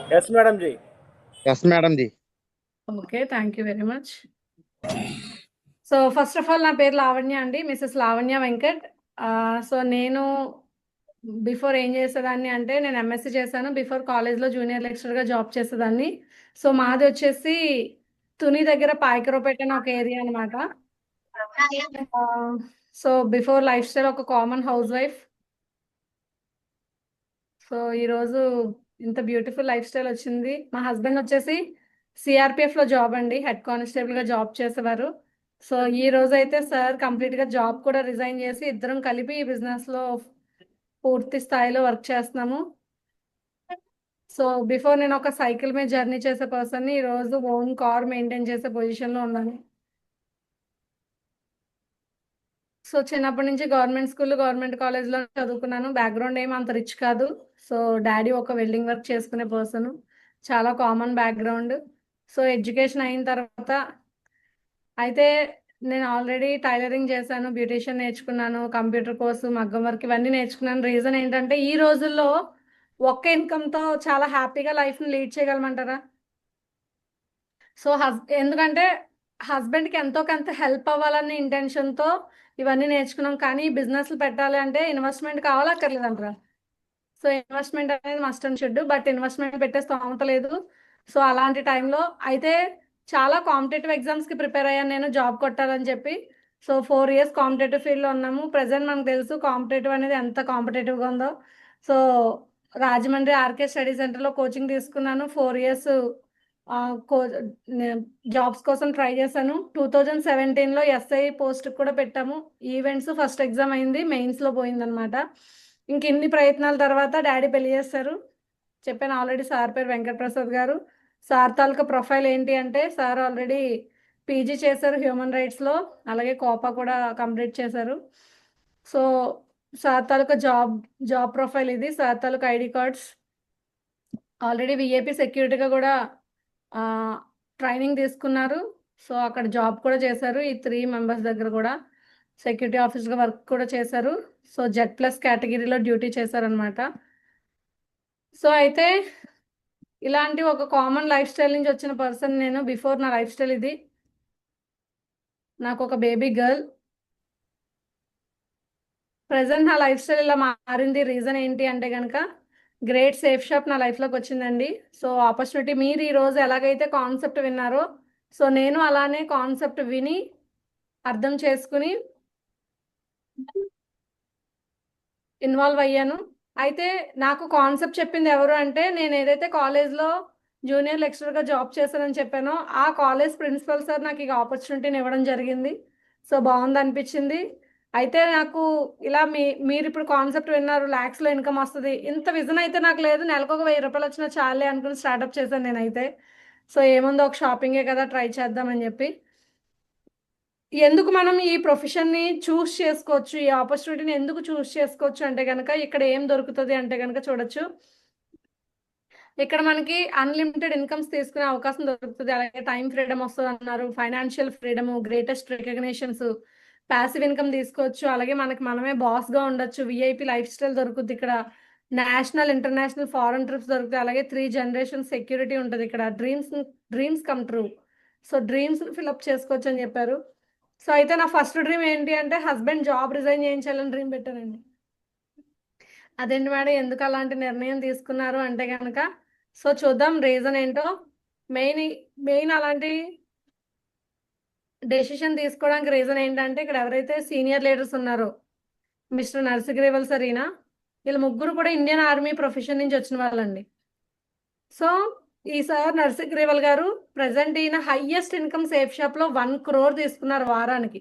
Yes madam ji. Yes madam ji. Okay. Thank you very much. So first of all నా పేరు లావణ్య అండి. Mrs Lavanya Venkat. So నేను before ఏం చేసేదాన్ని అంటే నేను ఎంఎస్సీ చేశాను. బిఫోర్ కాలేజ్‌లో జూనియర్ లెక్చరర్‌గా జాబ్ చేసేదాన్ని. సో మాది వచ్చేసి తుని దగ్గర పాయకరావుపేట అని ఒక ఏరియా అనమాట. సో బిఫోర్ లైఫ్ స్టైల్ ఒక కామన్ హౌస్ వైఫ్. సో ఈరోజు ఇంత బ్యూటిఫుల్ లైఫ్ స్టైల్ వచ్చింది. మా హస్బెండ్ వచ్చేసి సిఆర్పిఎఫ్లో జాబ్ అండి, హెడ్ కానిస్టేబుల్గా జాబ్ చేసేవారు. సో ఈ రోజు అయితే సార్ కంప్లీట్గా జాబ్ కూడా రిజైన్ చేసి ఇద్దరం కలిపి ఈ బిజినెస్లో పూర్తి స్థాయిలో వర్క్ చేస్తున్నాము. సో బిఫోర్ నేను ఒక సైకిల్ మీద జర్నీ చేసే పర్సన్ని ఈరోజు ఓన్ కార్ మెయింటైన్ చేసే పొజిషన్లో ఉన్నాను. సో చిన్నప్పటి నుంచి గవర్నమెంట్ స్కూల్, గవర్నమెంట్ కాలేజ్లో చదువుకున్నాను. బ్యాక్గ్రౌండ్ ఏం అంత రిచ్ కాదు. సో డాడీ ఒక వెల్డింగ్ వర్క్ చేసుకునే పర్సన్, చాలా కామన్ బ్యాక్గ్రౌండ్. సో ఎడ్యుకేషన్ అయిన తర్వాత అయితే నేను ఆల్రెడీ టైలరింగ్ చేశాను, బ్యూటీషియన్ నేర్చుకున్నాను, కంప్యూటర్ కోర్సు, మగ్గం వర్క్ ఇవన్నీ నేర్చుకున్నాను. రీజన్ ఏంటంటే ఈ రోజుల్లో ఒక్క ఇన్కమ్తో చాలా హ్యాపీగా లైఫ్ని లీడ్ చేయగలమంటారా? సో ఎందుకంటే హస్బెండ్కి ఎంతో కొంత హెల్ప్ అవ్వాలనే ఇంటెన్షన్తో ఇవన్నీ నేర్చుకున్నాం. కానీ బిజినెస్లు పెట్టాలి అంటే ఇన్వెస్ట్మెంట్ కావాలా అక్కర్లేదంటారా? సో ఇన్వెస్ట్మెంట్ అనేది must and should, but investment పెట్టే స్తోమత లేదు. సో అలాంటి టైంలో అయితే చాలా కాంపిటేటివ్ ఎగ్జామ్స్కి ప్రిపేర్ అయ్యాను నేను, జాబ్ కొట్టాలని చెప్పి. సో 4 years కాంపిటేటివ్ ఫీల్డ్లో ఉన్నాము. ప్రజెంట్ మనకు తెలుసు కాంపిటేటివ్ అనేది ఎంత కాంపిటేటివ్గా ఉందో. సో రాజమండ్రి ఆర్కే స్టడీ సెంటర్లో కోచింగ్ తీసుకున్నాను. 4 years కో జాబ్స్ కోసం ట్రై చేశాను. 2017లో ఎస్ఐ పోస్ట్ కూడా పెట్టాము. ఈవెంట్స్ ఫస్ట్ ఎగ్జామ్ అయింది, మెయిన్స్లో పోయిందనమాట. ఇంక ఇన్ని ప్రయత్నాల తర్వాత డాడీ పెళ్లి చేస్తారు. చెప్పాను ఆల్రెడీ, సార్ పేరు వెంకటప్రసాద్ గారు. సార్ తాలూకా ప్రొఫైల్ ఏంటి అంటే సార్ ఆల్రెడీ పీజీ చేశారు హ్యూమన్ రైట్స్లో, అలాగే కోపా కూడా కంప్లీట్ చేశారు. సో సార్ తాలూకా జాబ్ ప్రొఫైల్ ఇది. సార్ తాలూకా ఐడి కార్డ్స్ ఆల్రెడీ విఐపి సెక్యూరిటీగా కూడా ట్రైనింగ్ తీసుకున్నారు. సో అక్కడ జాబ్ కూడా చేశారు. ఈ 3 members దగ్గర కూడా సెక్యూరిటీ ఆఫీసర్గా వర్క్ కూడా చేశారు. సో Z+ కేటగిరీలో డ్యూటీ చేశారనమాట. సో అయితే ఇలాంటి ఒక కామన్ లైఫ్ స్టైల్ నుంచి వచ్చిన పర్సన్ నేను. బిఫోర్ నా లైఫ్ స్టైల్ ఇది. నాకు ఒక బేబీ గర్ల్. ప్రజెంట్ నా లైఫ్ స్టైల్ ఇలా మారింది. రీజన్ ఏంటి అంటే కనుక గ్రేట్ సేఫ్ షాప్ నా లైఫ్లోకి వచ్చిందండి. సో ఆపర్చునిటీ, మీరు ఈరోజు ఎలాగైతే కాన్సెప్ట్ విన్నారో సో నేను అలానే కాన్సెప్ట్ విని అర్థం చేసుకుని ఇన్వాల్వ్ అయ్యాను. అయితే నాకు కాన్సెప్ట్ చెప్పింది ఎవరు అంటే, నేను ఏదైతే కాలేజ్లో జూనియర్ లెక్చరర్గా జాబ్ చేశానని చెప్పానో ఆ కాలేజ్ ప్రిన్సిపల్ సార్ నాకు ఇక ఆపర్చునిటీని ఇవ్వడం జరిగింది. సో బాగుంది అనిపించింది. అయితే నాకు ఇలా మీరు ఇప్పుడు కాన్సెప్ట్ విన్నారు, ల్యాక్స్లో ఇన్కమ్ వస్తుంది, ఇంత విజన్ అయితే నాకు లేదు. నెలకు ఒక 1000 రూపాయలు వచ్చినా చాలే అనుకుని స్టార్ట్అప్ చేశాను నేనైతే. సో ఏముందో ఒక షాపింగే కదా, ట్రై చేద్దామని చెప్పి. ఎందుకు మనం ఈ ప్రొఫెషన్ని చూస్ చేసుకోవచ్చు, ఈ ఆపర్చునిటీని ఎందుకు చూస్ చేసుకోవచ్చు అంటే కనుక ఇక్కడ ఏం దొరుకుతుంది అంటే కనుక చూడొచ్చు. ఇక్కడ మనకి అన్లిమిటెడ్ ఇన్కమ్స్ తీసుకునే అవకాశం దొరుకుతుంది. అలాగే టైం ఫ్రీడమ్ వస్తుంది అన్నారు, financial freedom, greatest recognitions, passive income తీసుకోవచ్చు. అలాగే మనమే బాస్గా ఉండొచ్చు. విఐపి లైఫ్ స్టైల్ దొరుకుతుంది ఇక్కడ. నేషనల్, ఇంటర్నేషనల్, ఫారెన్ ట్రిప్స్ దొరుకుతాయి. అలాగే 3 generations సెక్యూరిటీ ఉంటుంది ఇక్కడ. Dreams come true. So dreams fill up చేసుకోవచ్చు అని చెప్పారు. సో అయితే నా ఫస్ట్ డ్రీమ్ ఏంటి అంటే హస్బెండ్ జాబ్ రిజైన్ చేయించాలని డ్రీమ్ పెట్టానండి. అదేంటి మేడం ఎందుకు అలాంటి నిర్ణయం తీసుకున్నారు అంటే కనుక సో చూద్దాం రీజన్ ఏంటో. మెయిన్ మెయిన్ అలాంటి డెసిషన్ తీసుకోవడానికి రీజన్ ఏంటంటే ఇక్కడ ఎవరైతే సీనియర్ లీడర్స్ ఉన్నారో మిస్టర్ నర్సిగ్రేవల్ సార్, వీళ్ళు ముగ్గురు కూడా ఇండియన్ ఆర్మీ ప్రొఫెషన్ నుంచి వచ్చిన వాళ్ళండి. సో ఈ సార్ నర్సిగ్రేవల్ గారు ప్రజెంట్ ఈయన హైయెస్ట్ ఇన్కమ్ సేఫ్ షాప్లో 1 crore తీసుకున్నారు వారానికి.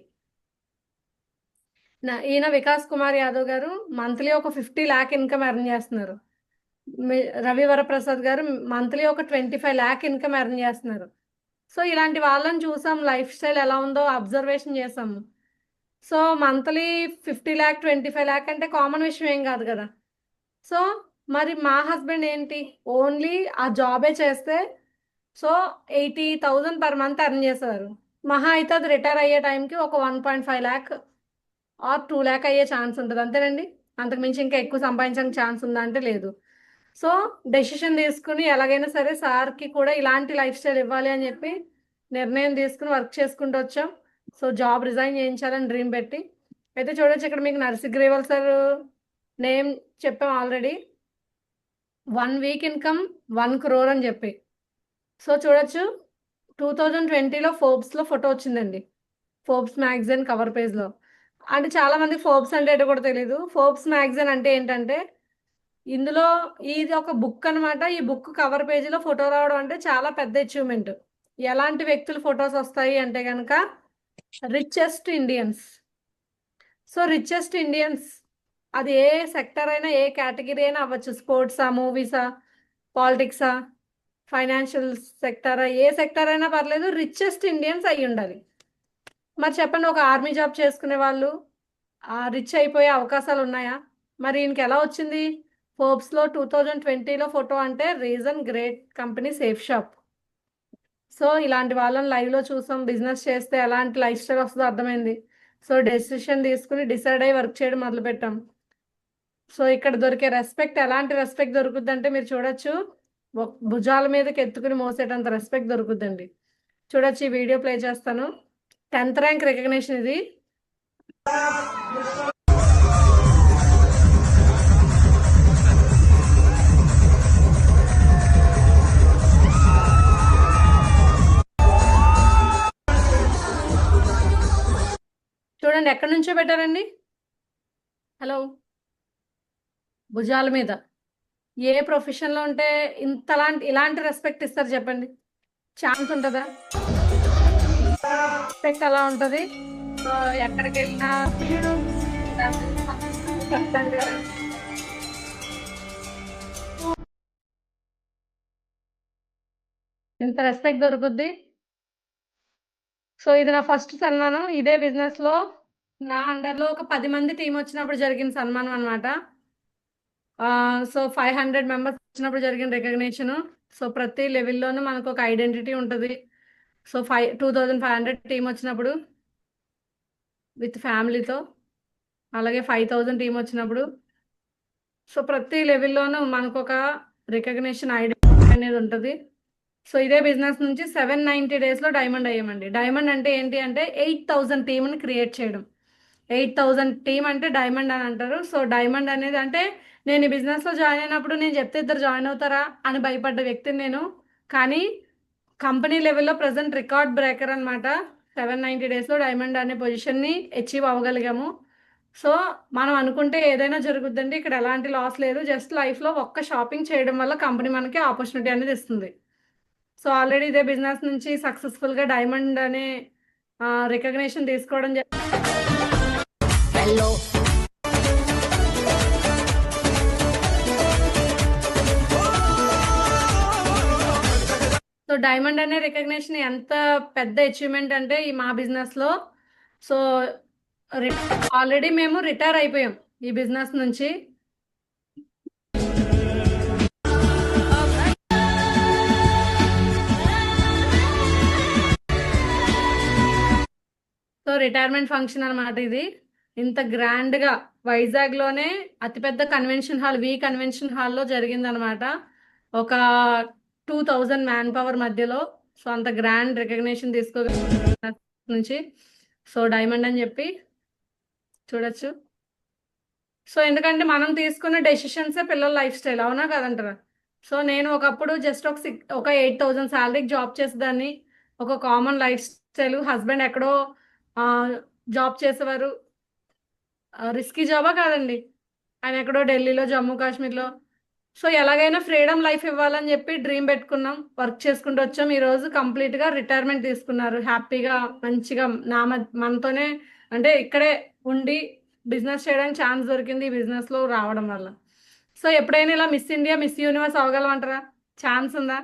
ఈయన వికాస్ కుమార్ యాదవ్ గారు మంత్లీ ఒక 50 lakh ఇన్కమ్ ఎర్న్ చేస్తున్నారు. రవివరప్రసాద్ గారు మంత్లీ ఒక 25 lakh ఇన్కమ్ ఎర్న్ చేస్తున్నారు. సో ఇలాంటి వాళ్ళని చూసాం, లైఫ్ స్టైల్ ఎలా ఉందో అబ్జర్వేషన్ చేసాము. సో మంత్లీ 50 lakh 25 lakh అంటే కామన్ విషయం ఏం కాదు కదా. సో మరి మా హస్బెండ్ ఏంటి, ఓన్లీ ఆ జాబే చేస్తే సో 80,000 per month ఎర్న్ చేసేవారు. మహా అయితే అది రిటైర్ అయ్యే టైంకి ఒక 1.5 lakh ఆర్ 2 lakh అయ్యే ఛాన్స్ ఉంటుంది అంతేనండి. అంతకు మించి ఇంకా ఎక్కువ సంపాదించడానికి ఛాన్స్ ఉందా అంటే లేదు. సో డెసిషన్ తీసుకుని ఎలాగైనా సరే సార్కి కూడా ఇలాంటి లైఫ్ స్టైల్ ఇవ్వాలి అని చెప్పి నిర్ణయం తీసుకుని వర్క్ చేసుకుంటూ వచ్చాం. సో జాబ్ రిజైన్ చేయించాలని డ్రీమ్ పెట్టి అయితే చూడొచ్చు, ఇక్కడ మీకు నరసింహగ్రేవల్ సార్ నేమ్ చెప్పాం ఆల్రెడీ. 1 వీక్ ఇన్కమ్ 1 crore అని చెప్పి. సో చూడొచ్చు, 2020లో ఫోర్బ్స్లో ఫోటో వచ్చిందండి, ఫోర్బ్స్ మ్యాగజైన్ కవర్ పేజ్లో. అంటే చాలా మంది ఫోర్బ్స్ అంటే ఏంటో కూడా తెలియదు. ఫోర్బ్స్ మ్యాగజైన్ అంటే ఏంటంటే ఇందులో ఇది ఒక బుక్ అనమాట. ఈ బుక్ కవర్ పేజీలో ఫోటో రావడం అంటే చాలా పెద్ద అచీవ్మెంట్. ఎలాంటి వ్యక్తుల ఫొటోస్ వస్తాయి అంటే కనుక richest Indians. So richest Indians అది ఏ సెక్టర్ అయినా ఏ కేటగిరీ అయినా అవ్వచ్చు, స్పోర్ట్సా, మూవీసా, పాలిటిక్సా, ఫైనాన్షియల్ సెక్టరా, ఏ సెక్టర్ అయినా పర్లేదు, రిచెస్ట్ ఇండియన్స్ అయి ఉండాలి. మరి చెప్పండి, ఒక ఆర్మీ జాబ్ చేసుకునే వాళ్ళు రిచ్ అయిపోయే అవకాశాలు ఉన్నాయా? మరి ఈయనకి ఎలా వచ్చింది? ఫోర్బ్స్లో 2020లో ఫోటో అంటే reason great company safe shop. So ఇలాంటి వాళ్ళని లైవ్లో చూసాం, బిజినెస్ చేస్తే ఎలాంటి లైఫ్ స్టైల్ వస్తుందో అర్థమైంది. సో డెసిషన్ తీసుకుని డిసైడ్ అయ్యి వర్క్ చేయడం మొదలుపెట్టాం. సో ఇక్కడ దొరికే రెస్పెక్ట్, ఎలాంటి రెస్పెక్ట్ దొరుకుద్ది అంటే మీరు చూడొచ్చు, భుజాల మీదకి ఎత్తుకుని మోసేటంత రెస్పెక్ట్ దొరుకుద్దండి. చూడొచ్చు, ఈ వీడియో ప్లే చేస్తాను. 10th ర్యాంక్ రికగ్నిషన్ ఇది. చూడండి ఎక్కడి నుంచో పెట్టారండి. హలో, భుజాల మీద. ఏ ప్రొఫెషన్లో ఉంటే ఇలాంటి రెస్పెక్ట్ ఇస్తారు చెప్పండి? ఛాన్స్ ఉంటుందా? రెస్పెక్ట్ అలా ఉంటుంది. ఎక్కడికి వెళ్ళినా ఇంత రెస్పెక్ట్ దొరుకుద్ది. సో ఇది నా ఫస్ట్ సన్మానం. ఇదే బిజినెస్లో నా అండర్లో ఒక 10 మంది టీం వచ్చినప్పుడు జరిగిన సన్మానం అనమాట. సో 500 మెంబర్స్ వచ్చినప్పుడు జరిగిన రికగ్నిషన్. సో ప్రతి లెవెల్లోనూ మనకు ఒక ఐడెంటిటీ ఉంటుంది. సో 2500 టీం వచ్చినప్పుడు విత్ ఫ్యామిలీతో, అలాగే 5000 టీం వచ్చినప్పుడు, సో ప్రతి లెవెల్లోనూ మనకు ఒక రికగ్నిషన్ ఐడెంటిటీ అనేది ఉంటుంది. సో ఇదే బిజినెస్ నుంచి 790 డేస్లో డైమండ్ అయ్యామండి. డైమండ్ అంటే ఏంటి అంటే 8000 టీంని క్రియేట్ చేయడం. 8000 టీం అంటే డైమండ్ అని అంటారు. సో డైమండ్ అనేది అంటే నేను ఈ బిజినెస్లో జాయిన్ అయినప్పుడు నేను చెప్తే ఇద్దరు జాయిన్ అవుతారా అని భయపడ్డ వ్యక్తిని నేను. కానీ కంపెనీ లెవెల్లో ప్రజెంట్ రికార్డ్ బ్రేకర్ అనమాట. 790 డేస్లో డైమండ్ అనే పొజిషన్ని అచీవ్ అవ్వగలిగాము. సో మనం అనుకుంటే ఏదైనా జరుగుద్దండి, ఇక్కడ ఎలాంటి లాస్ లేదు. జస్ట్ లైఫ్లో ఒక్క షాపింగ్ చేయడం వల్ల కంపెనీ మనకి ఆపర్చునిటీ అనేది ఇస్తుంది. సో ఆల్రెడీ ఇదే బిజినెస్ నుంచి సక్సెస్ఫుల్గా డైమండ్ అనే రికగ్నిషన్ తీసుకోవడం సో డైమండ్ అనే రికగ్నిషన్ ఎంత పెద్ద అచీవ్మెంట్ అంటే ఈ మా బిజినెస్లో. సో ఆల్రెడీ మేము రిటైర్ అయిపోయాం ఈ బిజినెస్ నుంచి. సో రిటైర్మెంట్ ఫంక్షన్ అనమాట ఇది. ఇంత గ్రాండ్గా వైజాగ్లోనే అతిపెద్ద కన్వెన్షన్ హాల్, కన్వెన్షన్ హాల్లో జరిగిందనమాట. ఒక 2000 మ్యాన్ పవర్ మధ్యలో. సో అంత గ్రాండ్ రికగ్నిషన్ తీసుకోగల నుంచి. సో డైమండ్ అని చెప్పి చూడొచ్చు. సో ఎందుకంటే మనం తీసుకున్న డెసిషన్సే పిల్లల లైఫ్ స్టైల్, అవునా కదంటారా? సో నేను ఒకప్పుడు జస్ట్ ఒక 8000 శాలరీకి జాబ్ చేసేదాన్ని. ఒక కామన్ లైఫ్ స్టైల్. హస్బెండ్ ఎక్కడో జాబ్ చేసేవారు. రిస్కీ జాబా కాదండి, ఆయన ఎక్కడో ఢిల్లీలో, జమ్మూ కాశ్మీర్లో. సో ఎలాగైనా ఫ్రీడమ్ లైఫ్ ఇవ్వాలని చెప్పి డ్రీమ్ పెట్టుకున్నాం, వర్క్ చేసుకుంటూ వచ్చాం. ఈరోజు కంప్లీట్గా రిటైర్మెంట్ తీసుకున్నారు. హ్యాపీగా మంచిగా మనతోనే అంటే ఇక్కడే ఉండి బిజినెస్ చేయడానికి ఛాన్స్ దొరికింది ఈ బిజినెస్లో రావడం వల్ల. సో ఎప్పుడైనా ఇలా మిస్ ఇండియా, మిస్ యూనివర్స్ అవ్వగలమంటారా? ఛాన్స్ ఉందా?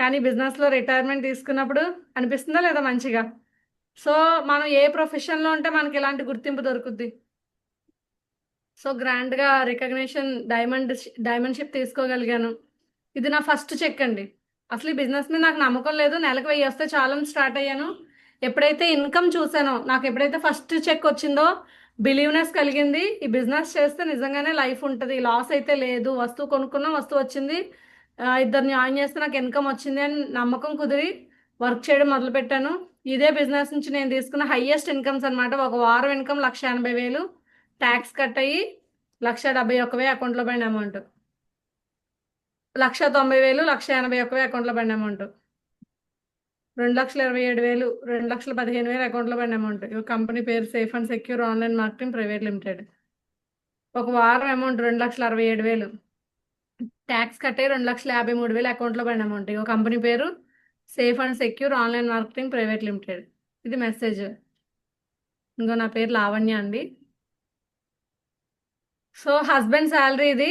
కానీ బిజినెస్లో రిటైర్మెంట్ తీసుకున్నప్పుడు అనిపిస్తుందా లేదా మంచిగా? సో మనం ఏ ప్రొఫెషన్లో ఉంటే మనకి ఇలాంటి గుర్తింపు దొరుకుద్ది. సో గ్రాండ్గా రికగ్నిషన్ డైమండ్షిప్ తీసుకోగలిగాను. ఇది నా ఫస్ట్ చెక్ అండి. అసలు ఈ బిజినెస్ మీద నాకు నమ్మకం లేదు, నెలకు 1000 వస్తే చాలని స్టార్ట్ అయ్యాను. ఎప్పుడైతే ఇన్కమ్ చూసానో, నాకు ఎప్పుడైతే ఫస్ట్ చెక్ వచ్చిందో బిలీవ్నెస్ కలిగింది. ఈ బిజినెస్ చేస్తే నిజంగానే లైఫ్ ఉంటుంది, లాస్ అయితే లేదు, వస్తువు కొనుక్కున్నాం, వస్తువు వచ్చింది, ఇద్దరిని జాయిన్ చేస్తే నాకు ఇన్కమ్ వచ్చింది అని నమ్మకం కుదిరి వర్క్ చేయడం మొదలుపెట్టాను. ఇదే బిజినెస్ నుంచి నేను తీసుకున్న హైయెస్ట్ ఇన్కమ్స్ అనమాట. ఒక వారం ఇన్కమ్ 1,80,000, ట్యాక్స్ కట్ అయ్యి 1,71,000 అకౌంట్లో పడిన అమౌంట్. 1,90,000, 1,81,000 అకౌంట్లో పడిన అమౌంట్. 2,27,000, 2,15,000 అకౌంట్లో పడిన అమౌంట్. కంపెనీ పేరు safe and secure online marketing private limited. ఒక వారం అమౌంట్ 2,67,000, ట్యాక్స్ కట్టే 2,53,000 అకౌంట్లో పడిన అమౌంట్. కంపెనీ పేరు safe and secure online marketing private limited. ఇది మెసేజ్. నా పేరు లావణ్య అండి. సో హస్బెండ్ శాలరీ ఇది.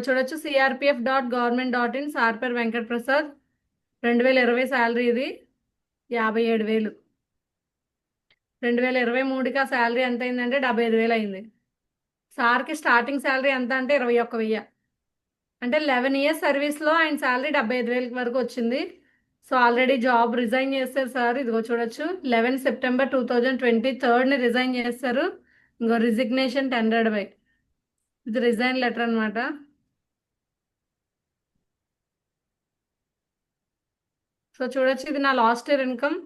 చూడొచ్చు, crpf.government.in, సార్పేర్ వెంకట్ ప్రసాద్, 2020 శాలరీ ఇది 57,000. 2023కి ఆ శాలరీ ఎంత అయిందంటే 75,000 అయింది. సార్కి స్టార్టింగ్ శాలరీ ఎంత అంటే 21,000. అంటే 11 years సర్వీస్లో ఆయన శాలరీ 75,000 వరకు వచ్చింది. సో ఆల్రెడీ జాబ్ రిజైన్ చేస్తారు సార్. ఇదిగో చూడొచ్చు, 11 September 2023 రిజైన్ చేస్తారు. Resignation tendered by. ఇది రిజైన్ లెటర్ అనమాట. సో చూడొచ్చు, ఇది నా లాస్ట్ ఇయర్ ఇన్కమ్.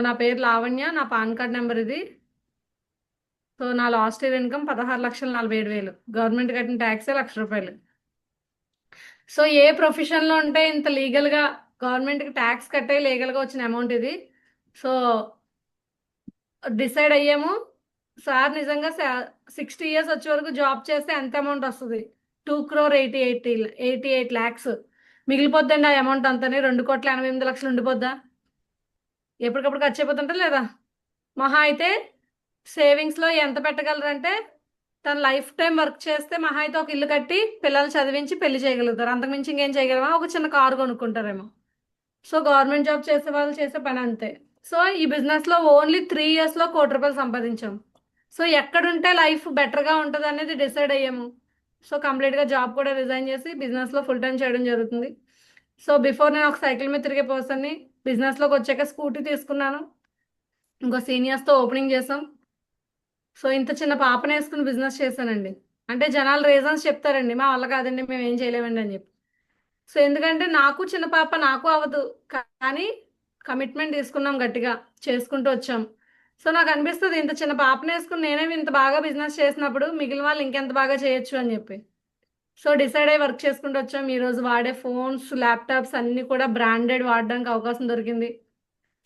నా పేరు లావణ్య, నా పాన్ కార్డ్ నెంబర్ ఇది. సో నా లాస్ట్ ఇయర్ ఇన్కమ్ 16,47,000. గవర్నమెంట్ కట్టిన ట్యాక్సే ₹1,00,000. సో ఏ ప్రొఫెషన్లో ఉంటే ఇంత లీగల్గా గవర్నమెంట్కి ట్యాక్స్ కట్టే లీగల్గా వచ్చిన అమౌంట్ ఇది. సో డిసైడ్ అయ్యాము, సార్ నిజంగా 60 years వచ్చే వరకు జాబ్ చేస్తే ఎంత అమౌంట్ వస్తుంది? 2,88 lakhs మిగిలిపోద్దండి. ఆ అమౌంట్ అంతనే 2,88,00,000 ఉండిపోద్దా? ఎప్పటికప్పుడు ఖర్చు అయిపోతుంటా లేదా? మహా అయితే సేవింగ్స్లో ఎంత పెట్టగలరంటే, తన లైఫ్ టైం వర్క్ చేస్తే మహా అయితే ఒక ఇల్లు కట్టి పిల్లలు చదివించి పెళ్లి చేయగలుగుతారు. అంతకుమించి ఇంకేం చేయగలమా? ఒక చిన్న కారు కొనుక్కుంటారేమో. సో గవర్నమెంట్ జాబ్ చేసే వాళ్ళు చేసే పని అంతే. సో ఈ బిజినెస్లో ఓన్లీ 3 yearsలో ₹1,00,00,000 సంపాదించాం. సో ఎక్కడుంటే లైఫ్ బెటర్గా ఉంటుంది అనేది డిసైడ్ అయ్యాము. సో కంప్లీట్గా జాబ్ కూడా రిజైన్ చేసి బిజినెస్లో ఫుల్ టైం చేయడం జరుగుతుంది. సో బిఫోర్ నేను ఒక సైకిల్ మీద తిరిగే పర్సన్ని, బిజినెస్లోకి వచ్చాక స్కూటీ తీసుకున్నాను. సీనియర్స్తో ఓపెనింగ్ చేసాం. సో ఇంత చిన్న పాపను వేసుకుని బిజినెస్ చేశానండి. అంటే జనాలు రీజన్స్ చెప్తారండి, మా వల్ల కాదండి, మేము ఏం చేయలేమండి అని చెప్పి. సో ఎందుకంటే నాకు చిన్న పాప, నాకు అవ్వదు, కానీ కమిట్మెంట్ తీసుకున్నాం, గట్టిగా చేసుకుంటూ వచ్చాం. సో నాకు అనిపిస్తుంది, ఇంత చిన్న పాపను వేసుకుని నేనేమి ఇంత బాగా బిజినెస్ చేసినప్పుడు మిగిలిన వాళ్ళు ఇంకెంత బాగా చేయొచ్చు అని చెప్పి. సో డిసైడ్ అయ్యి వర్క్ చేసుకుంటూ వచ్చాం. ఈరోజు వాడే ఫోన్స్, ల్యాప్టాప్స్ అన్నీ కూడా బ్రాండెడ్ వాడడానికి అవకాశం దొరికింది.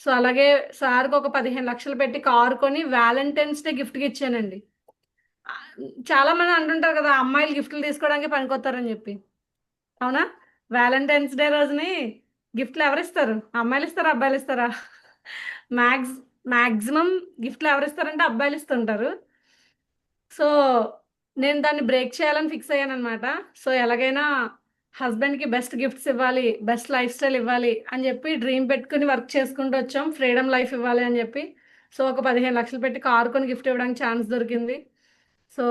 సో అలాగే సార్కి ఒక 15 లక్షలు పెట్టి కారు కొని వ్యాలంటైన్స్ డే గిఫ్ట్గా ఇచ్చానండి. చాలా మంది అంటుంటారు కదా, అమ్మాయిలు గిఫ్ట్లు తీసుకోవడానికి పనికొస్తారని చెప్పి. అవునా? వ్యాలంటైన్స్ డే రోజుని గిఫ్ట్లు ఎవరిస్తారు? అమ్మాయిలు ఇస్తారా, అబ్బాయిలు ఇస్తారా? మ్యాక్సిమం గిఫ్ట్లు ఎవరిస్తారంటే అబ్బాయిలు ఇస్తుంటారు. సో నేను దాన్ని బ్రేక్ చేయాలని ఫిక్స్ అయ్యాను అనమాట. సో ఎలాగైనా హస్బెండ్కి బెస్ట్ గిఫ్ట్స్ ఇవ్వాలి, బెస్ట్ లైఫ్ స్టైల్ ఇవ్వాలి అని చెప్పి డ్రీమ్ పెట్టుకుని వర్క్ చేసుకుంటూ వచ్చాం. ఫ్రీడమ్ లైఫ్ ఇవ్వాలి అని చెప్పి. సో ఒక 15 లక్షలు పెట్టి కారు కొని గిఫ్ట్ ఇవ్వడానికి ఛాన్స్ దొరికింది. సో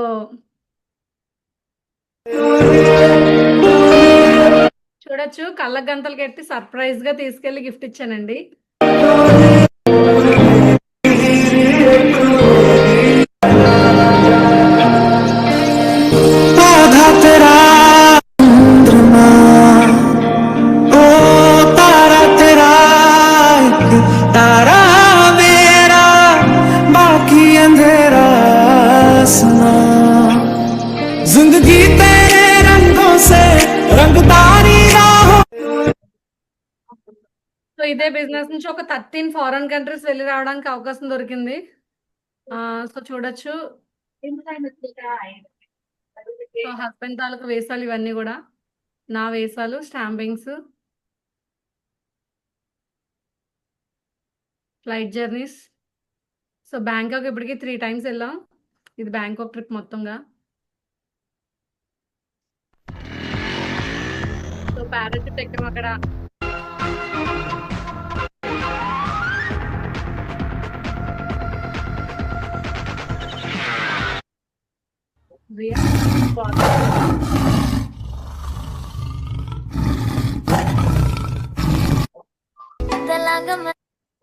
చూడొచ్చు, కళ్ళ గంతలు కట్టి సర్ప్రైజ్గా తీసుకెళ్ళి గిఫ్ట్ ఇచ్చానండి. సో ఇదే బిజినెస్ నుంచి ఒక 13 ఫారెన్ కంట్రీస్ వెళ్ళి రావడానికి అవకాశం దొరికింది. సో చూడొచ్చు, సో హస్బెండ్ తాలూకు వేసాలు ఇవన్నీ కూడా నా వేసాలు, stampings, flight journeys. So Bangkok ఇప్పటికి 3 times వెళ్ళాం. ఇది బ్యాంకాక్ ట్రిప్ మొత్తంగా. సో పారాచూట్ ఎక్కాం అక్కడ.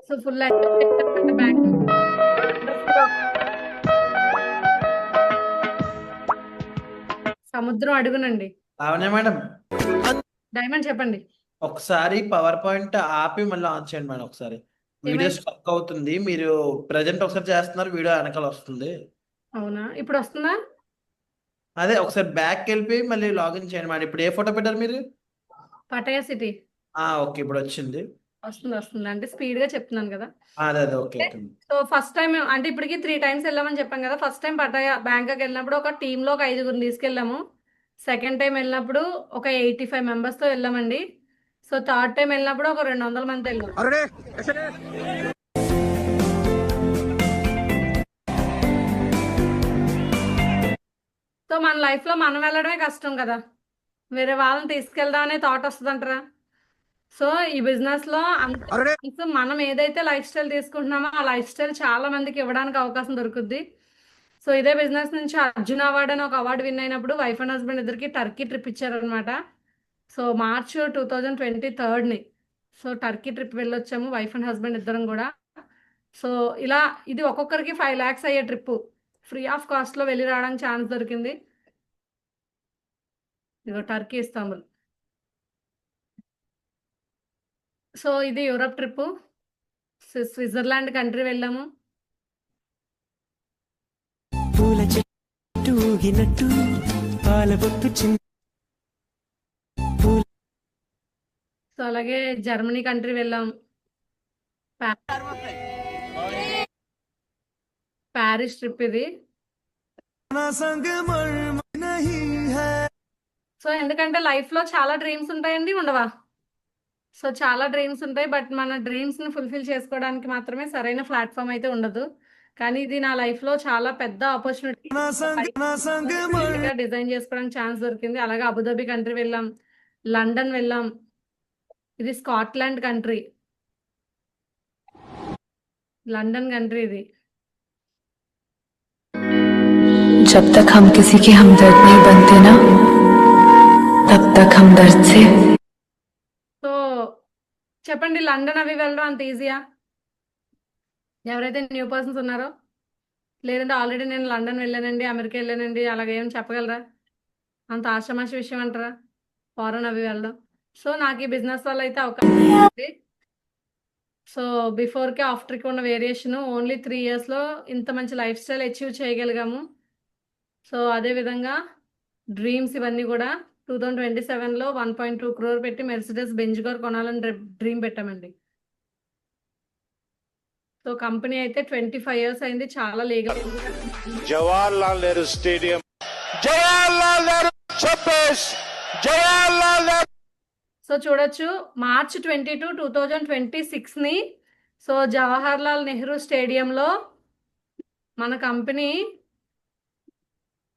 సో ఫుల్ బ్యాంకాక్ సముద్రం అడుగునండి. లావణ్య మేడం, డైమండ్ చెప్పండి. ఒకసారి పవర్ పాయింట్ ఆపి మళ్ళీ ఆన్ చేయండి మేడం. ఒకసారి వీడియో ఏమైంది? స్టక్ అవుతుంది. మీరు ప్రజెంట్ ఒకసారి చేస్తున్నారు, వీడియో వెనకాల వస్తుంది. అవునా, ఇప్పుడు వస్తుందా? అదే ఒకసారి బ్యాక్ వెళ్ళిపోయి మళ్ళీ లాగిన్ చేయండి మేడం. ఇప్పుడు ఏ ఫోటో పెట్టారు మీరు? Pattaya city. ఓకే, ఇప్పుడు వచ్చింది. వస్తుంది అంటే స్పీడ్ గా చెప్తున్నాను కదా. అదే అదే, okay okay. So first time అంటే ఇప్పటికి 3 times వెళ్ళామని చెప్పాం కదా. ఫస్ట్ టైం పటాయా బ్యాంకాక్ వెళ్ళినప్పుడు ఒక టీమ్ లో ఒక 5గురిని తీసుకెళ్ళాము. సెకండ్ టైం వెళ్ళినప్పుడు ఒక 85 members తో వెళ్ళామండి. సో థర్డ్ టైం వెళ్ళినప్పుడు ఒక 200 మంది వెళ్ళాం. సో మన లైఫ్ లో మనం వెళ్ళడమే కష్టం కదా, వేరే వాళ్ళని తీసుకెళ్దాం అనే థాట్ వస్తుందంటారా? సో ఈ బిజినెస్ లో సో మనం ఏదైతే లైఫ్ స్టైల్ తీసుకుంటున్నామో ఆ లైఫ్ స్టైల్ చాలా మందికి ఇవ్వడానికి అవకాశం దొరుకుద్ది. సో ఇదే బిజినెస్ నుంచి అర్జున్ అవార్డ్ అని ఒక అవార్డు విన్ అయినప్పుడు వైఫ్ అండ్ హస్బెండ్ ఇద్దరికి టర్కీ ట్రిప్ ఇచ్చారనమాట. సో మార్చ్ 2023ని సో టర్కీ ట్రిప్ వెళ్ళొచ్చాము వైఫ్ అండ్ హస్బెండ్ ఇద్దరం కూడా. సో ఇలా ఇది ఒక్కొక్కరికి 5 lakhs అయ్యే ట్రిప్ ఫ్రీ ఆఫ్ కాస్ట్ లో వెళ్ళి రావడానికి ఛాన్స్ దొరికింది. ఇదిగో టర్కీ, ఇస్తాంబుల్. సో ఇది యూరప్ ట్రిప్. స్విట్జర్లాండ్ కంట్రీ వెళ్ళాము. పూల చెట్టు ఊగినట్టు పాలబొట్టు సో అలాగే జర్మనీ కంట్రీ వెళ్ళాం. ప్యారిస్ ట్రిప్ ఇది. సో ఎందుకంటే లైఫ్ లో చాలా డ్రీమ్స్ ఉంటాయండి, ఉండవా? సో చాలా డ్రీమ్స్ ఉంటాయి, బట్ మన డ్రీమ్స్ ని ఫుల్ఫిల్ చేసుకోవడానికి మాత్రమే సరైన ప్లాట్ఫామ్ అయితే ఉండదు. కానీ ఇది నా లైఫ్ లో చాలా పెద్ద ఆపర్చునిటీ డిజైన్ చేసుకోవడానికి ఛాన్స్ దొరికింది. అలాగే అబుదాబి కంట్రీ వెళ్ళాం, లండన్ వెళ్ళాం. ఇది స్కాట్లాండ్ కంట్రీ, లండన్ కంట్రీ ఇది. जब तक हम किसी के हमदर्द नहीं बनते ना, तब तक हम दर्द से। సో చెప్పండి, లండన్ అవి వెళ్ళడం అంత ఈజీయా? ఎవరైతే న్యూ పర్సన్స్ ఉన్నారో, లేదంటే ఆల్రెడీ నేను లండన్ వెళ్ళానండి, అమెరికా వెళ్ళానండి అలాగే ఏమైనా చెప్పగలరా? అంత ఆషామాషి విషయం అంటారా ఫారెన్ అవి వెళ్ళడం? సో నాకు ఈ బిజినెస్ వల్ల అయితే అవకాశం ఉంది. సో బిఫోర్కి ఆఫ్టర్కి ఉన్న వేరియేషన్ ఓన్లీ 3 yearsలో ఇంత మంచి లైఫ్ స్టైల్ అచీవ్ చేయగలిగాము. సో అదేవిధంగా డ్రీమ్స్ ఇవన్నీ కూడా 2027లో 1.2 crore పెట్టి మెర్సిడెస్ బెంజ్ కార్ కొనాలని డ్రీమ్ పెట్టామండి. సో కంపెనీ అయితే 25 years అయింది, చాలా legal. Jawaharlal Nehru stadium, Jawaharlal Nehru 26, Jawaharlal Nehru. So చూడొచ్చు, March 22, 2026ని సో జవహర్లాల్ నెహ్రూ స్టేడియంలో మన కంపెనీ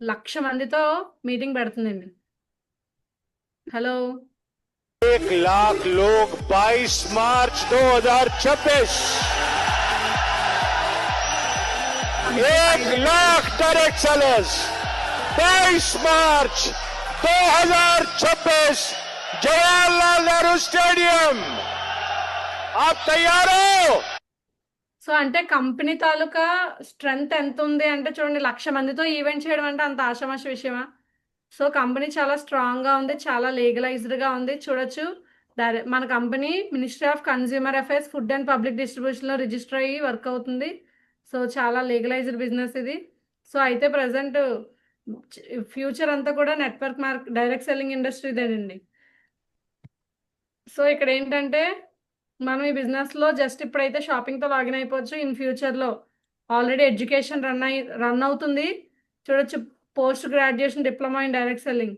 1,00,000 మందితో మీటింగ్ పెడుతుందండి. హలో, 1 लाख लोग 22 मार्च 2026, 1 लाख डायरेक्ट सेलर्स 22 मार्च 2026 जवाहरलाल नेहरू स्टेडियम. आप तैयार हो? సో అంటే కంపెనీ తాలూకా స్ట్రెంగ్త్ ఎంత ఉంది అంటే చూడండి, 1,00,000 మందితో ఈవెంట్ చేయడం అంటే అంత ఆషామాషి విషయమా? సో కంపెనీ చాలా స్ట్రాంగ్గా ఉంది, చాలా లీగలైజ్డ్గా ఉంది. చూడొచ్చు, మన company ministry of consumer affairs, food and public డిస్ట్రిబ్యూషన్లో రిజిస్టర్ అయ్యి వర్క్ అవుతుంది. సో చాలా లీగలైజ్డ్ బిజినెస్ ఇది. సో అయితే ప్రజెంట్ ఫ్యూచర్ అంతా కూడా నెట్వర్క్ డైరెక్ట్ సెల్లింగ్ ఇండస్ట్రీదేనండి. సో ఇక్కడ ఏంటంటే మనం ఈ బిజినెస్లో జస్ట్ ఇప్పుడైతే షాపింగ్తో లాగిన్ అయిపోవచ్చు. ఇన్ ఫ్యూచర్లో ఆల్రెడీ ఎడ్యుకేషన్ రన్ అవుతుంది. చూడొచ్చు, post graduation diploma in direct selling.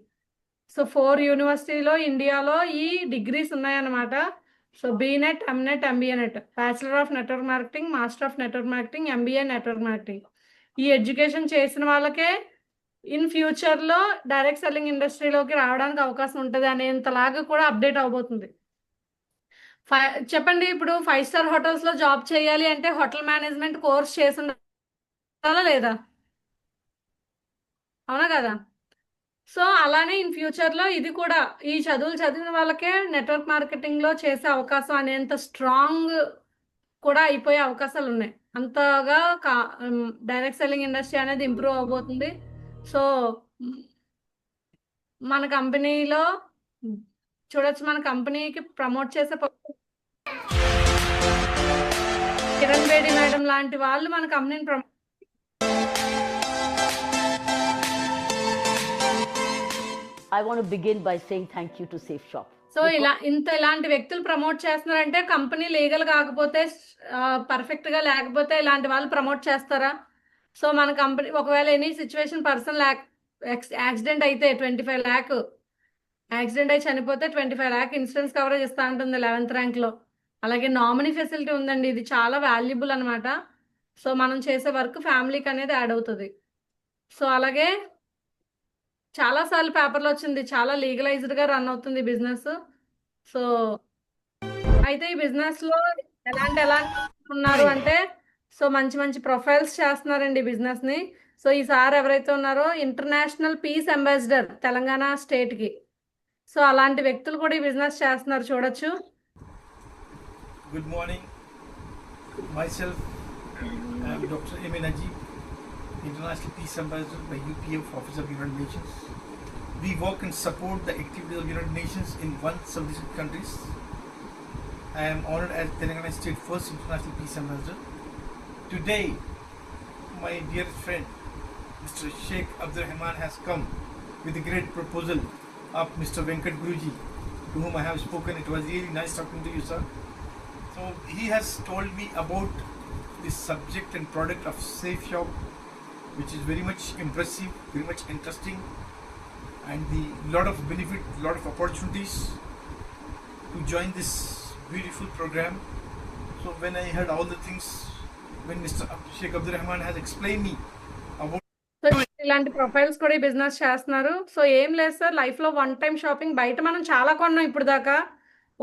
So 4 యూనివర్సిటీలో ఇండియాలో ఈ డిగ్రీస్ ఉన్నాయన్నమాట. So BNET, MNET, MBA NET, bachelor of network marketing, master of network marketing, MBA network marketing. ఈ ఎడ్యుకేషన్ చేసిన వాళ్ళకే ఇన్ ఫ్యూచర్లో డైరెక్ట్ సెల్లింగ్ ఇండస్ట్రీలోకి రావడానికి అవకాశం ఉంటుంది అనేంతలాగా కూడా అప్డేట్ అవబోతుంది. చెప్పండి, ఇప్పుడు 5-star హోటల్స్లో జాబ్ చేయాలి అంటే హోటల్ మేనేజ్మెంట్ కోర్స్ చేసి ఉండాలా లేదా? అవునా కదా? సో అలానే ఇన్ ఫ్యూచర్లో ఇది కూడా ఈ చదువులు చదివిన వాళ్ళకే నెట్వర్క్ మార్కెటింగ్లో చేసే అవకాశం అనేంత స్ట్రాంగ్ కూడా అయిపోయే అవకాశాలు ఉన్నాయి. అంతగా డైరెక్ట్ సెల్లింగ్ ఇండస్ట్రీ అనేది ఇంప్రూవ్ అవబోతుంది. సో మన కంపెనీలో చూడొచ్చు, మన కంపెనీకి ప్రమోట్ చేసే కిరణ్ బేడి మేడం లాంటి వాళ్ళు మన కంపెనీని promote. I want to begin by saying thank you to Safe Shop. So ఇలాంటి వ్యక్తులు ప్రమోట్ చేస్తున్నారంటే కంపెనీ లీగల్ కాకపోతే, పర్ఫెక్ట్ గా లేకపోతే ఇలాంటి వాళ్ళు ప్రమోట్ చేస్తారా? సో మన కంపెనీ ఒకవేళ ఎనీ సిచ్యువేషన్ పర్సన్ యాక్సిడెంట్ అయితే 25 lakh, యాక్సిడెంట్ అయి చనిపోతే 25 lakh ఇన్సూరెన్స్ కవరేజ్ ఇస్తా ఉంటుంది 11th ర్యాంక్ లో. అలాగే నామినీ ఫెసిలిటీ ఉందండి, ఇది చాలా వాల్యుబుల్ అనమాట. సో మనం చేసే వర్క్ ఫ్యామిలీకి అనేది యాడ్ అవుతుంది. సో అలాగే చాలాసార్లు పేపర్లో వచ్చింది, చాలా లీగలైజ్డ్గా రన్ అవుతుంది బిజినెస్. సో అయితే ఈ బిజినెస్లో ఎలాంటి ఉన్నారు అంటే, సో మంచి మంచి ప్రొఫైల్స్ చేస్తున్నారండి ఈ బిజినెస్ని. సో ఈ సార్ ఎవరైతే ఉన్నారో ఇంటర్నేషనల్ పీస్ అంబాసిడర్ తెలంగాణ స్టేట్కి. సో అలాంటి వ్యక్తులు కూడా ఈ బిజినెస్ చేస్తున్నారు, చూడొచ్చు. Good morning. Myself, I am Dr. M. Najib, International Peace Ambassador by UPF, Office of United Nations. We work and support the activities of United Nations in 176 countries. I am honored as Telangana State first International Peace Ambassador. Today, my dear friend, Mr. Sheikh Abdur Rahman has come with a great proposal of Mr. Venkat Guruji, to whom I have spoken. It was really nice talking to you, sir. So he has told me about this subject and product of Safe Shop, which is very much impressive, very much interesting, and the lot of benefit, lot of opportunities to join this beautiful program. So when I heard all the things, when Mr. Sheikh Abdur Rahman has explained me about ఇలాంటి profiles కూడా ఈ business చేస్తున్నారు. So ఏం లేదు sir, లైఫ్లో 1 time shopping. బయట మనం చాలా కొన్నాం ఇప్పుడు దాకా,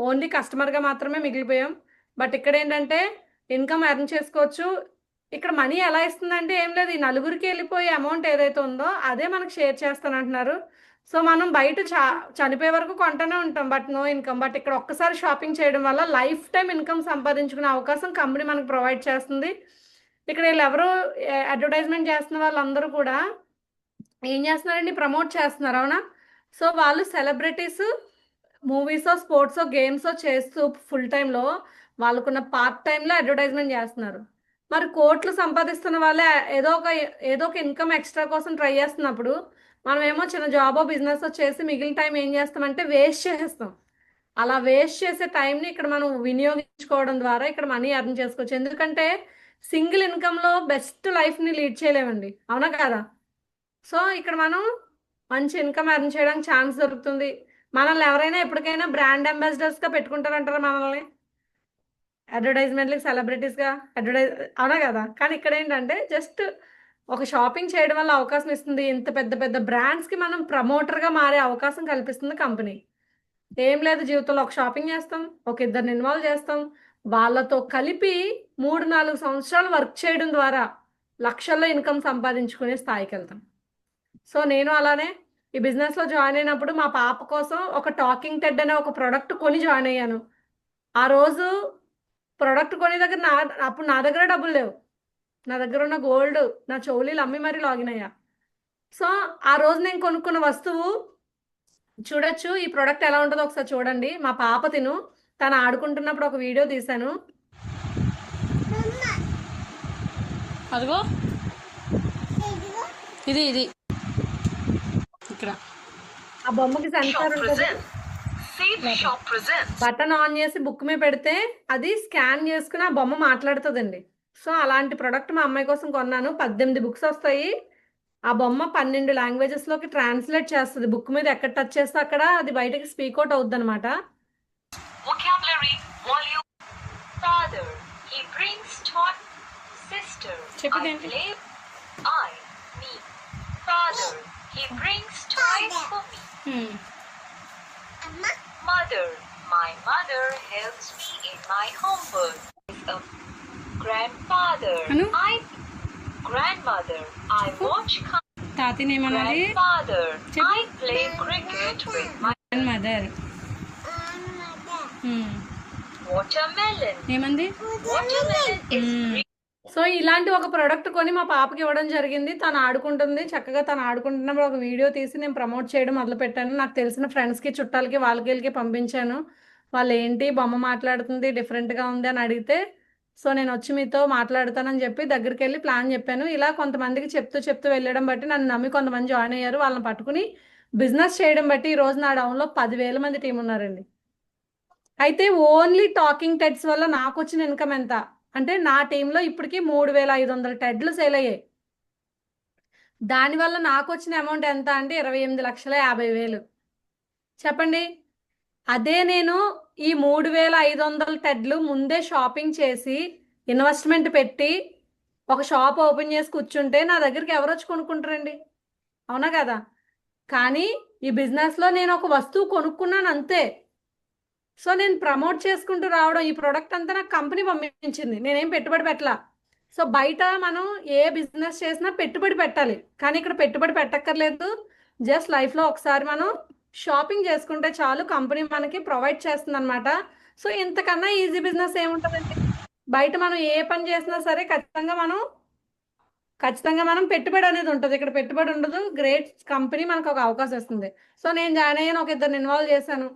ఓన్లీ కస్టమర్గా మాత్రమే మిగిలిపోయాం. బట్ ఇక్కడ ఏంటంటే ఇన్కమ్ ఎర్న్ చేసుకోవచ్చు. ఇక్కడ మనీ ఎలా ఇస్తుందంటే ఏం లేదు, ఈ నలుగురికి వెళ్ళిపోయే అమౌంట్ ఏదైతే ఉందో అదే మనకు షేర్ చేస్తానంటున్నారు. సో మనం బయట చనిపోయే వరకు కొంటూనే ఉంటాం, బట్ నో ఇన్కమ్. బట్ ఇక్కడ ఒక్కసారి షాపింగ్ చేయడం వల్ల లైఫ్ టైం ఇన్కమ్ సంపాదించుకునే అవకాశం కంపెనీ మనకు ప్రొవైడ్ చేస్తుంది. ఇక్కడ వీళ్ళు ఎవరు అడ్వర్టైజ్మెంట్ చేస్తున్న వాళ్ళందరూ కూడా ఏం చేస్తున్నారండి, ప్రమోట్ చేస్తున్నారు, అవునా? సో వాళ్ళు సెలబ్రిటీస్ మూవీసో స్పోర్ట్సో గేమ్సో చేస్తూ ఫుల్ టైంలో వాళ్ళకున్న పార్ట్ టైంలో అడ్వర్టైజ్మెంట్ చేస్తున్నారు. మరి కోట్లు సంపాదిస్తున్న వాళ్ళే ఏదో ఒక ఇన్కమ్ ఎక్స్ట్రా కోసం ట్రై చేస్తున్నప్పుడు మనమేమో చిన్న జాబో బిజినెస్ చేసి మిగిలిన టైం ఏం చేస్తామంటే వేస్ట్ చేసేస్తాం. అలా వేస్ట్ చేసే టైంని ఇక్కడ మనం వినియోగించుకోవడం ద్వారా ఇక్కడ మనీ ఎర్న్ చేసుకోవచ్చు. ఎందుకంటే సింగిల్ ఇన్కమ్లో బెస్ట్ లైఫ్ని లీడ్ చేయలేమండి, అవునా కాదా? సో ఇక్కడ మనం మంచి ఇన్కమ్ ఎర్న్ చేయడానికి ఛాన్స్ దొరుకుతుంది. మనల్ని ఎవరైనా ఎప్పటికైనా బ్రాండ్ అంబాసిడర్స్గా పెట్టుకుంటారంటారా మనల్ని, అడ్వర్టైజ్మెంట్లకి సెలబ్రిటీస్గా అవునా కదా? కానీ ఇక్కడ ఏంటంటే జస్ట్ ఒక షాపింగ్ చేయడం వల్ల అవకాశం ఇస్తుంది. ఇంత పెద్ద పెద్ద బ్రాండ్స్కి మనం ప్రమోటర్గా మారే అవకాశం కల్పిస్తుంది కంపెనీ. ఏం లేదు, జీవితంలో ఒక షాపింగ్ చేస్తాం, ఒక ఇద్దరిని ఇన్వాల్వ్ చేస్తాం, వాళ్ళతో కలిపి 3-4 సంవత్సరాలు వర్క్ చేయడం ద్వారా లక్షల్లో ఇన్కమ్ సంపాదించుకునే స్థాయికి వెళ్తాం. సో నేను అలానే ఈ బిజినెస్లో జాయిన్ అయినప్పుడు మా పాప కోసం ఒక టాకింగ్ టెడ్ అనే ఒక ప్రోడక్ట్ కొని జాయిన్ అయ్యాను. ఆ రోజు ప్రోడక్ట్ కొని దగ్గర అప్పుడు నా దగ్గర డబ్బులు లేవు, నా దగ్గర ఉన్న గోల్డ్ నా చెవులీలు అమ్మి మరీ లాగిన్ అయ్యా. సో ఆ రోజు నేను కొనుక్కున్న వస్తువు చూడొచ్చు. ఈ ప్రోడక్ట్ ఎలా ఉంటుందో ఒకసారి చూడండి. మా పాప తను ఆడుకుంటున్నప్పుడు ఒక వీడియో తీశాను. అదిగో ఇది ఇక్కడ ఆ బొమ్మకి సెన్సార్ ఉంటుంది, బటన్ ఆన్ చేసి బుక్ మీద పెడితే అది స్కాన్ చేసుకుని ఆ బొమ్మ మాట్లాడుతుందండి. సో అలాంటి ప్రోడక్ట్ మా అమ్మాయి కోసం కొన్నాను. 18 బుక్స్ వస్తాయి. ఆ బొమ్మ 12 లాంగ్వేజెస్లోకి ట్రాన్స్లేట్ చేస్తుంది. బుక్ మీద ఎక్కడ టచ్ చేస్తే అక్కడ అది బయటకి స్పీక్ అవుట్ అవుద్ది అనమాట. Mother, my mother helps me in my homework. Grandfather, grandmother, I watch grandfather, I play cricket with my grandmother. Watermelon. ఏమంది? Watermelon is green. సో ఇలాంటి ఒక ప్రోడక్ట్ కొని మా పాపకి ఇవ్వడం జరిగింది. తను ఆడుకుంటుంది చక్కగా. తను ఆడుకుంటున్నప్పుడు ఒక వీడియో తీసి నేను ప్రమోట్ చేయడం మొదలుపెట్టాను. నాకు తెలిసిన ఫ్రెండ్స్కి, చుట్టాలకి, వాళ్ళకి వీళ్ళకి పంపించాను. వాళ్ళు ఏంటి బొమ్మ మాట్లాడుతుంది డిఫరెంట్గా ఉంది అని అడిగితే, సో నేను వచ్చి మీతో మాట్లాడతానని చెప్పి దగ్గరికి వెళ్ళి ప్లాన్ చెప్పాను. ఇలా కొంతమందికి చెప్తూ వెళ్ళడం బట్టి నన్ను నమ్మి కొంతమంది జాయిన్ అయ్యారు. వాళ్ళని పట్టుకుని బిజినెస్ చేయడం బట్టి ఈ రోజు నా డౌన్లో 10,000 మంది టీం ఉన్నారండి. అయితే ఓన్లీ టాకింగ్ టెడ్స్ వల్ల నాకు వచ్చిన ఇన్కమ్ ఎంత అంటే, నా టీంలో ఇప్పటికి 3,500 టెడ్లు సేల్ అయ్యాయి. దానివల్ల నాకు వచ్చిన అమౌంట్ ఎంత అంటే 28,50,000. చెప్పండి. అదే నేను ఈ 3,500 టెడ్లు ముందే షాపింగ్ చేసి ఇన్వెస్ట్మెంట్ పెట్టి ఒక షాప్ ఓపెన్ చేసి కూర్చుంటే నా దగ్గరికి ఎవరు వచ్చి కొనుక్కుంటారండి? అవునా కదా? కానీ ఈ బిజినెస్లో నేను ఒక వస్తువు కొనుక్కున్నాను అంతే. సో నేను ప్రమోట్ చేసుకుంటూ రావడం, ఈ ప్రోడక్ట్ అంతా నాకు కంపెనీ పంపించింది, నేనేం పెట్టుబడి పెట్టలా. సో బయట మనం ఏ బిజినెస్ చేసినా పెట్టుబడి పెట్టాలి, కానీ ఇక్కడ పెట్టుబడి పెట్టక్కర్లేదు. జస్ట్ లైఫ్లో ఒకసారి మనం షాపింగ్ చేసుకుంటే చాలు, కంపెనీ మనకి ప్రొవైడ్ చేస్తుంది అనమాట. సో ఇంతకన్నా ఈజీ బిజినెస్ ఏముంటుందండి? బయట మనం ఏ పని చేసినా సరే ఖచ్చితంగా మనం పెట్టుబడి అనేది ఉంటుంది. ఇక్కడ పెట్టుబడి ఉండదు. గ్రేట్ కంపెనీ మనకు ఒక అవకాశం ఇస్తుంది. సో నేను జాయిన్ అయ్యాను, ఒక ఇద్దరు ఇన్వాల్వ్ చేశాను.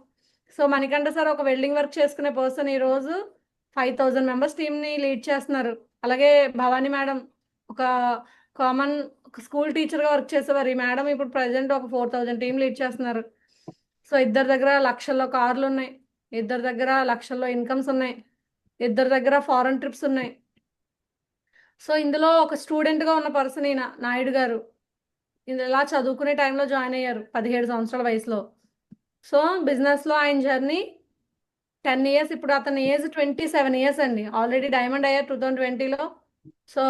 సో మణికంఠ సార్ ఒక వెల్డింగ్ వర్క్ చేసుకునే పర్సన్ ఈరోజు 5,000 మెంబర్స్ టీమ్ని లీడ్ చేస్తున్నారు. అలాగే భవానీ మేడం ఒక కామన్ స్కూల్ టీచర్గా వర్క్ చేసేవారు. ఈ మేడం ఇప్పుడు ప్రజెంట్ ఒక 4,000 టీం లీడ్ చేస్తున్నారు. సో ఇద్దరి దగ్గర లక్షల్లో కార్లు ఉన్నాయి, ఇద్దరి దగ్గర లక్షల్లో ఇన్కమ్స్ ఉన్నాయి, ఇద్దరి దగ్గర ఫారెన్ ట్రిప్స్ ఉన్నాయి. సో ఇందులో ఒక స్టూడెంట్గా ఉన్న పర్సన్ ఈయన నాయుడు గారు. ఇలా చదువుకునే టైంలో జాయిన్ అయ్యారు 17 సంవత్సరాల వయసులో. సో బిజినెస్లో ఆయన జర్నీ 10 ఇయర్స్. ఇప్పుడు అతని ఏజ్ 27 ఇయర్స్ అండి. ఆల్రెడీ డైమండ్ అయ్యారు 2020లో. సో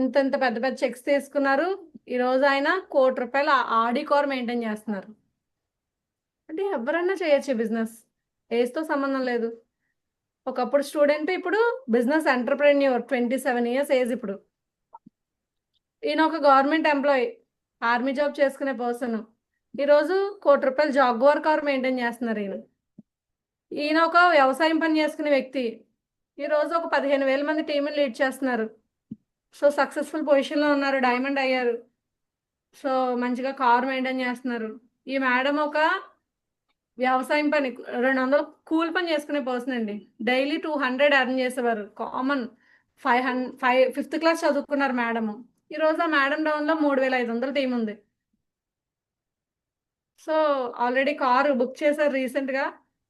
ఇంత పెద్ద పెద్ద చెక్స్ తీసుకున్నారు. ఈరోజు ఆయన ₹1,00,00,000 ఆడి కార్ మెయింటైన్ చేస్తున్నారు. అంటే ఎవరన్నా చేయొచ్చు బిజినెస్, ఏజ్తో సంబంధం లేదు. ఒకప్పుడు స్టూడెంట్, ఇప్పుడు బిజినెస్ ఎంటర్ప్రెన్యూర్, 27 ఇయర్స్ ఏజ్ ఇప్పుడు. ఈయన ఒక గవర్నమెంట్ ఎంప్లాయీ, ఆర్మీ జాబ్ చేసుకునే పర్సన్. ఈరోజు ₹1,00,00,000 జాగ్వార్ కార్ మెయింటైన్ చేస్తున్నారు ఈయన ఒక వ్యవసాయం పని చేసుకునే వ్యక్తి. ఈరోజు ఒక 15,000 మంది టీంని లీడ్ చేస్తున్నారు. సో సక్సెస్ఫుల్ పొజిషన్లో ఉన్నారు, డైమండ్ అయ్యారు. సో మంచిగా కార్ మెయింటైన్ చేస్తున్నారు. ఈ మేడం ఒక వ్యవసాయం పని 200 కూల్ పని చేసుకునే పర్సన్ అండి. డైలీ 200 ఎర్న్ చేసేవారు. కామన్ 5th క్లాస్ చదువుకున్నారు మేడము. ఈరోజు ఆ మేడం డౌన్లో 3,500 టీం ఉంది. సో ఆల్రెడీ కారు బుక్ చేశారు రీసెంట్గా.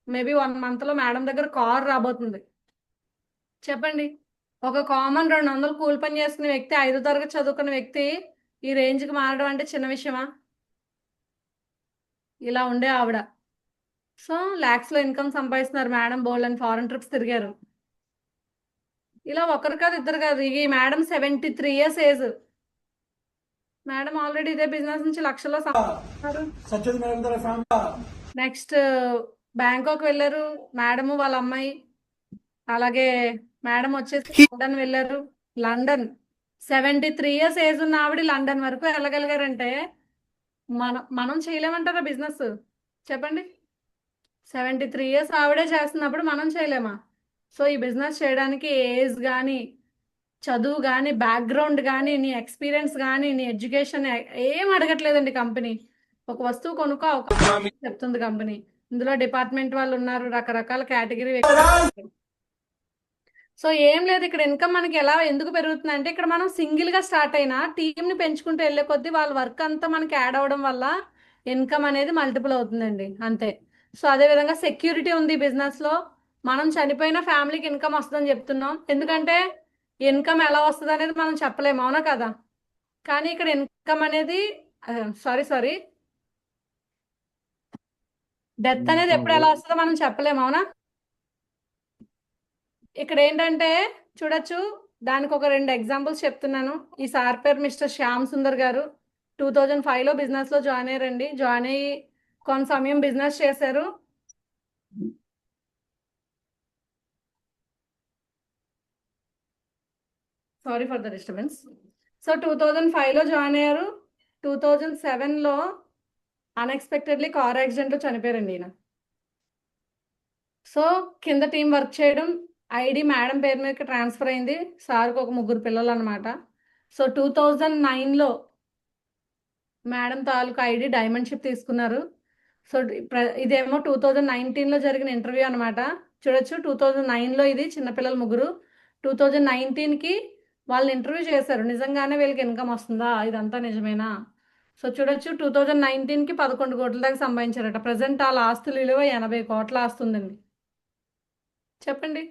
మేబీ 1 మంత్లో మేడం దగ్గర కార్ రాబోతుంది. చెప్పండి, ఒక కామన్ 200 కూల్ పని చేసుకునే వ్యక్తి, 5వ తరగతి చదువుకున్న వ్యక్తి ఈ రేంజ్కి మారడం అంటే చిన్న విషయమా? ఇలా ఉండే ఆవిడ సో ల్యాక్స్లో ఇన్కమ్ సంపాదిస్తున్నారు. Madam bold and foreign trips తిరిగారు. ఇలా ఒకరు కాదు, ఇద్దరు కాదు. ఈ madam 73 years age. Madam already ఇదే బిజినెస్ నుంచి లక్షల్లో సంపాదిస్తున్నారు. నెక్స్ట్ బ్యాంకాక్ వెళ్ళారు మేడము వాళ్ళ అమ్మాయి. అలాగే మేడం వచ్చేసి లండన్ వెళ్ళారు. లండన్ 73 ఇయర్స్ ఏజ్ ఉన్న ఆవిడ లండన్ వరకు వెళ్ళగలిగారంటే మనం చేయలేమంటారా బిజినెస్? చెప్పండి. 73 ఇయర్స్ ఆవిడే చేస్తున్నప్పుడు మనం చేయలేమా? సో ఈ బిజినెస్ చేయడానికి ఏజ్ కానీ, చదువు కానీ, బ్యాక్గ్రౌండ్ కానీ, నీ ఎక్స్పీరియన్స్ కానీ, నీ ఎడ్యుకేషన్ ఏం అడగట్లేదండి కంపెనీ. ఒక వస్తువు కొనుక్కో ఒక చెప్తుంది కంపెనీ. ఇందులో డిపార్ట్మెంట్ వాళ్ళు ఉన్నారు, రకరకాల కేటగిరీ. సో ఏం లేదు, ఇక్కడ ఇన్కమ్ మనకి ఎందుకు పెరుగుతుంది అంటే, ఇక్కడ మనం సింగిల్గా స్టార్ట్ అయినా టీంని పెంచుకుంటూ వెళ్ళే కొద్దీ వాళ్ళ వర్క్ అంతా మనకి యాడ్ అవ్వడం వల్ల ఇన్కమ్ అనేది మల్టిపుల్ అవుతుందండి, అంతే. సో అదేవిధంగా సెక్యూరిటీ ఉంది బిజినెస్లో. మనం చనిపోయిన ఫ్యామిలీకి ఇన్కమ్ వస్తుందని చెప్తున్నాం, ఎందుకంటే ఇన్కమ్ ఎలా వస్తుంది అనేది మనం చెప్పలేము, అవునా కదా? కానీ ఇక్కడ ఇన్కమ్ అనేది సారీ డెత్ అనేది ఎప్పుడు ఎలా వస్తుందో మనం చెప్పలేము, అవునా? ఇక్కడ ఏంటంటే చూడొచ్చు, దానికి ఒక 2 ఎగ్జాంపుల్స్ చెప్తున్నాను. ఈ సార్ పేరు మిస్టర్ శ్యామ్ సుందర్ గారు. 2005లో బిజినెస్లో జాయిన్ అయ్యారండి. జాయిన్ అయ్యి కొంత సమయం బిజినెస్ చేశారు. Sorry for the disturbance. So 2005లో జాయిన్ అయ్యారు. 2007లో అన్ఎక్స్పెక్టెడ్లీ కార్ యాక్సిడెంట్లో చనిపోయారండి ఈయన. సో కింద టీం వర్క్ చేయడం, ఐడి మేడం పేరు మీదకి ట్రాన్స్ఫర్ అయింది. సార్కి ఒక 3 పిల్లలు అనమాట. సో 2009లో మేడం తాలూకు ఐడి డైమండ్షిప్ తీసుకున్నారు. సో ఇదేమో 2019లో జరిగిన ఇంటర్వ్యూ అనమాట. చూడొచ్చు 2009లో ఇది చిన్నపిల్లలు 3. 2019కి వాళ్ళు ఇంటర్వ్యూ చేశారు. నిజంగానే వీళ్ళకి ఇన్కమ్ వస్తుందా, ఇదంతా నిజమేనా? సో చూడొచ్చు 2019కి 11 కోట్ల దాకా సంపాదించారట. ప్రజెంట్ వాళ్ళ ఆస్తుల విలువ 80 కోట్ల ఆస్తుందండి. చెప్పండి,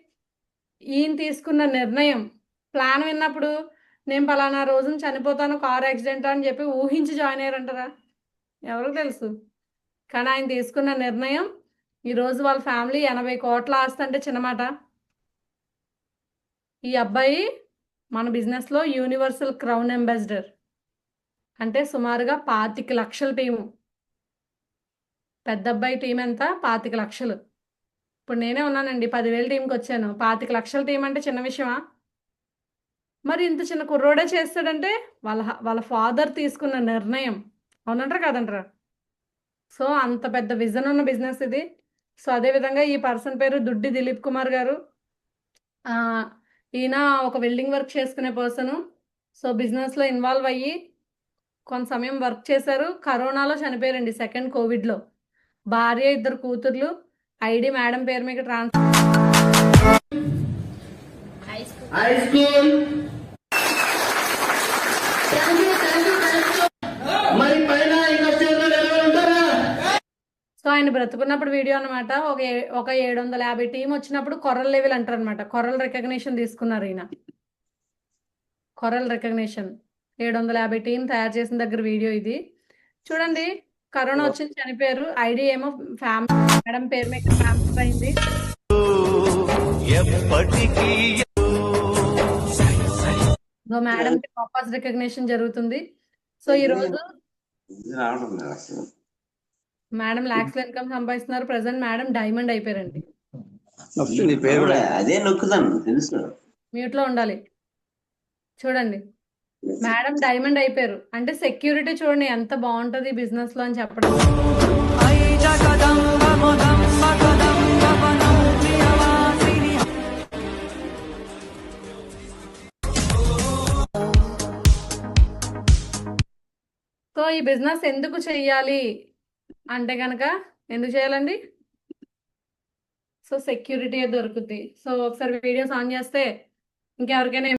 ఈయన తీసుకున్న నిర్ణయం ప్లాన్ విన్నప్పుడు నేను పలానా రోజున చనిపోతాను కార్ యాక్సిడెంట్ అని చెప్పి ఊహించి జాయిన్ అయ్యారంటారా? ఎవరికి తెలుసు. కానీ ఆయన తీసుకున్న నిర్ణయం ఈరోజు వాళ్ళ ఫ్యామిలీ 80 కోట్ల ఆస్తి అంటే చిన్నమాట. ఈ అబ్బాయి మన బిజినెస్లో యూనివర్సల్ క్రౌన్ అంబాసిడర్, అంటే సుమారుగా 25 లక్షల టీము. పెద్ద అబ్బాయి టీం ఎంత? 25 లక్షలు. ఇప్పుడు నేనే ఉన్నానండి, 10,000 టీంకి వచ్చాను. 25 లక్షల టీం అంటే చిన్న విషయమా? మరి ఇంత చిన్న కుర్రోడే చేస్తాడంటే వాళ్ళ ఫాదర్ తీసుకున్న నిర్ణయం. అవునంటారా కాదంటారా? సో అంత పెద్ద విజన్ ఉన్న బిజినెస్ ఇది. సో అదేవిధంగా ఈ పర్సన్ పేరు దుడ్డి దిలీప్ కుమార్ గారు. ఈయన ఒక వెల్డింగ్ వర్క్ చేసుకునే పర్సను. సో బిజినెస్లో ఇన్వాల్వ్ అయ్యి కొంత సమయం వర్క్ చేశారు. కరోనాలో చనిపోయారండి, సెకండ్ కోవిడ్లో. భార్య, 2 కూతుర్లు. ఐడి మేడం పేరు మీద ట్రాన్స్ఫర్. సో ఆయన బ్రతుకున్నప్పుడు వీడియో అనమాట. ఒక 750 టీం వచ్చినప్పుడు కొరల్ లెవెల్ అంటారు అనమాట. కొరల్ రికగ్నిషన్ తీసుకున్నారు ఈయన. కొరల్ రికగ్నిషన్ 750 టీం తయారు చేసిన దగ్గర వీడియో ఇది. చూడండి, కరోనా వచ్చింది, చనిపోయారు. ఐడి ఏమో ఫ్యామిలీ మేడం పేరు మీద ట్రాన్స్ఫర్ అయింది. సో మేడం పర్పస్ రికగ్నిషన్ జరుగుతుంది. సో ఈ రోజు మేడం లాక్స్ లో ఇన్కమ్ సంపాదిస్తున్నారు. ప్రెసెంట్ మేడం డైమండ్ అయిపోయారండి. అదే నొక్కుతాను తెలుసు. మ్యూట్ లో ఉండాలి. చూడండి, మేడం డైమండ్ అయిపోయారు అంటే సెక్యూరిటీ చూడండి ఎంత బాగుంటది బిజినెస్ లో అని చెప్పడం. సో ఈ బిజినెస్ ఎందుకు చెయ్యాలి అంటే కనుక ఎందుకు చేయాలండి? సో సెక్యూరిటీ దొరుకుతుంది. సో ఒకసారి వీడియోస్ ఆన్ చేస్తే ఇంకెవరికైనా